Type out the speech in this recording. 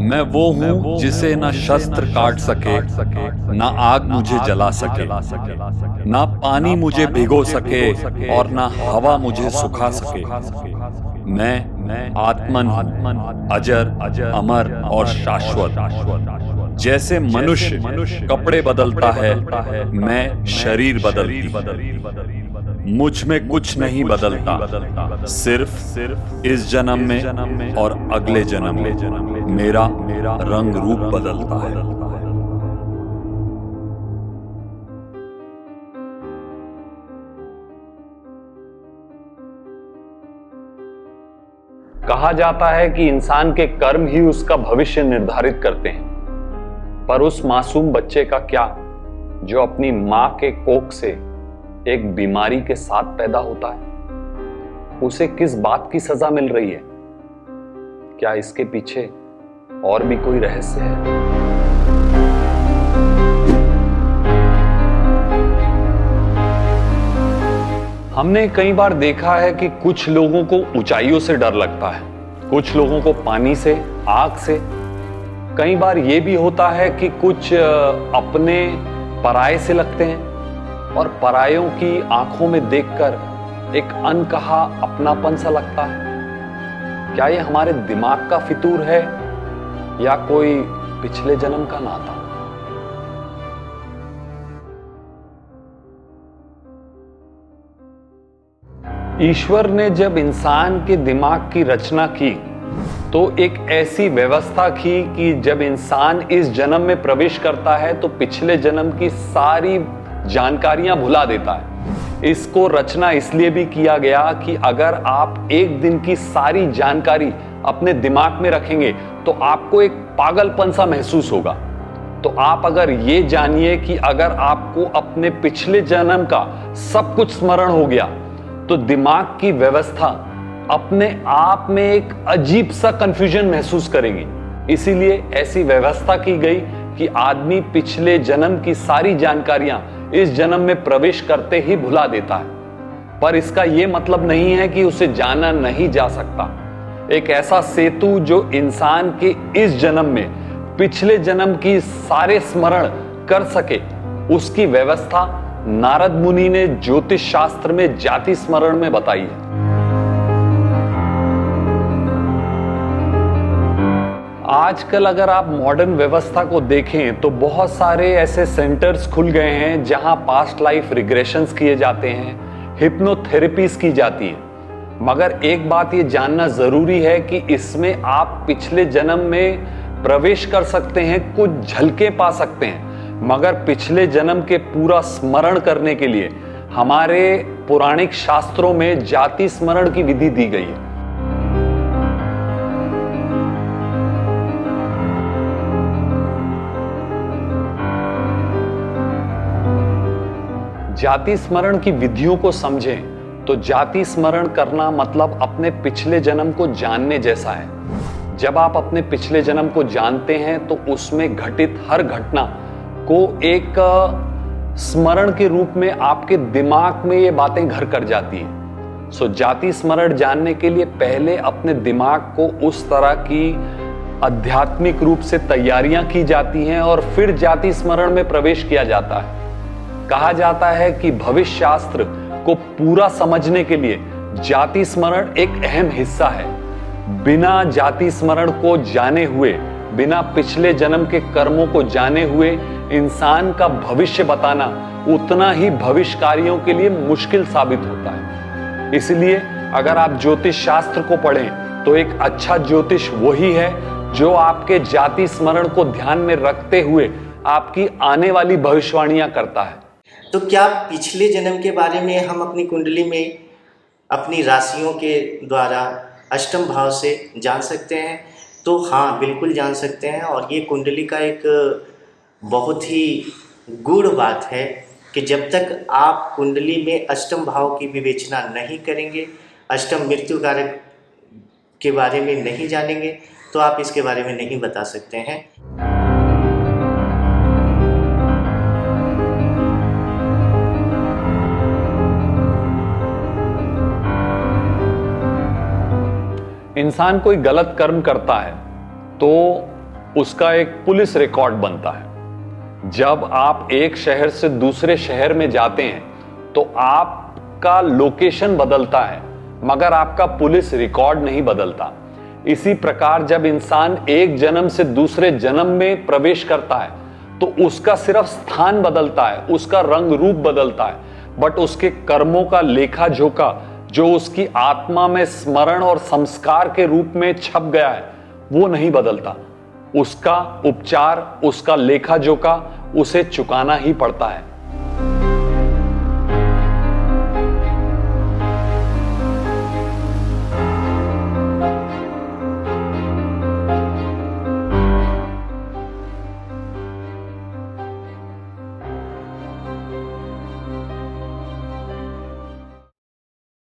मैं वो हूँ जिसे न शस्त्र काट सके, न आग मुझे जला सके, न पानी मुझे भिगो सके और न हवा मुझे सुखा सके। मैं आत्मन हूँ, अजर, अमर और शाश्वत। जैसे मनुष्य कपड़े बदलता है, मैं शरीर बदलती हूँ। मुझ में कुछ नहीं बदलता, सिर्फ इस जन्म में और अगले जन्म में मेरा रंग रूप बदलता है। कहा जाता है कि इंसान के कर्म ही उसका भविष्य निर्धारित करते हैं, पर उस मासूम बच्चे का क्या जो अपनी मां के कोख से एक बीमारी के साथ पैदा होता है? उसे किस बात की सजा मिल रही है? क्या इसके पीछे और भी कोई रहस्य है? हमने कई बार देखा है कि कुछ लोगों को ऊंचाइयों से डर लगता है, कुछ लोगों को पानी से, आग से। कई बार यह भी होता है कि कुछ अपने पराये से लगते हैं और परायों की आंखों में देखकर एक अनकहा अपनापन सा लगता है। क्या यह हमारे दिमाग का फितूर है या कोई पिछले जन्म का नाता? ईश्वर ने जब इंसान के दिमाग की रचना की तो एक ऐसी व्यवस्था की कि जब इंसान इस जन्म में प्रवेश करता है तो पिछले जन्म की सारी जानकारियां भुला देता है। इसको रचना इसलिए भी किया गया कि अगर आप एक दिन की सारी जानकारी अपने दिमाग में रखेंगे तो आपको एक पागलपन सा महसूस होगा। तो आप अगर ये जानिए कि अगर आपको अपने पिछले जन्म का सब कुछ स्मरण हो गया तो दिमाग की व्यवस्था अपने आप में एक अजीब सा कंफ्यूजन महसूस करेगी। इसीलिए ऐसी व्यवस्था की गई कि आदमी पिछले जन्म की सारी जानकारियां इस जन्म में प्रवेश करते ही भुला देता है। पर इसका यह मतलब नहीं है कि उसे जाना नहीं जा सकता। एक ऐसा सेतु जो इंसान के इस जन्म में पिछले जन्म की सारे स्मरण कर सके, उसकी व्यवस्था नारद मुनि ने ज्योतिष शास्त्र में जाति स्मरण में बताई है। आजकल अगर आप मॉडर्न व्यवस्था को देखें तो बहुत सारे ऐसे सेंटर्स खुल गए हैं जहां पास्ट लाइफ रिग्रेशंस किए जाते हैं, हिप्नोथेरेपीज की जाती है। मगर एक बात ये जानना जरूरी है कि इसमें आप पिछले जन्म में प्रवेश कर सकते हैं, कुछ झलके पा सकते हैं, मगर पिछले जन्म के पूरा स्मरण करने के लिए हमारे पौराणिक शास्त्रों में जाति स्मरण की विधि दी गई है। जाति स्मरण की विधियों को समझें तो जाति स्मरण करना मतलब अपने पिछले जन्म को जानने जैसा है। जब आप अपने पिछले जन्म को जानते हैं तो उसमें घटित हर घटना को एक स्मरण के रूप में आपके दिमाग में ये बातें घर कर जाती हैं। सो जाति स्मरण जानने के लिए पहले अपने दिमाग को उस तरह की आध्यात्मिक रूप से तैयारियां की जाती हैं और फिर जाति स्मरण में प्रवेश किया जाता है। कहा जाता है कि भविष्य शास्त्र को पूरा समझने के लिए जाति स्मरण एक अहम हिस्सा है। बिना जाति स्मरण को जाने हुए, बिना पिछले जन्म के कर्मों को जाने हुए इंसान का भविष्य बताना उतना ही भविष्यकारियों के लिए मुश्किल साबित होता है। इसलिए अगर आप ज्योतिष शास्त्र को पढ़ें तो एक अच्छा ज्योतिष वही है जो आपके जाति स्मरण को ध्यान में रखते हुए आपकी आने वाली भविष्यवाणियां करता है। तो क्या पिछले जन्म के बारे में हम अपनी कुंडली में अपनी राशियों के द्वारा अष्टम भाव से जान सकते हैं? तो हाँ, बिल्कुल जान सकते हैं। और ये कुंडली का एक बहुत ही गूढ़ बात है कि जब तक आप कुंडली में अष्टम भाव की विवेचना नहीं करेंगे, अष्टम मृत्यु कारक के बारे में नहीं जानेंगे, तो आप इसके बारे में नहीं बता सकते हैं। इंसान कोई गलत कर्म करता है तो उसका एक पुलिस रिकॉर्ड बनता है। जब आप एक शहर से दूसरे शहर में जाते हैं तो आपका लोकेशन बदलता है, मगर आपका पुलिस रिकॉर्ड नहीं बदलता। इसी प्रकार जब इंसान एक जन्म से दूसरे जन्म में प्रवेश करता है तो उसका सिर्फ स्थान बदलता है, उसका रंग रूप बदलता है, बट उसके कर्मों का लेखा जोखा जो उसकी आत्मा में स्मरण और संस्कार के रूप में छप गया है वो नहीं बदलता। उसका उपचार, उसका लेखा जोखा उसे चुकाना ही पड़ता है।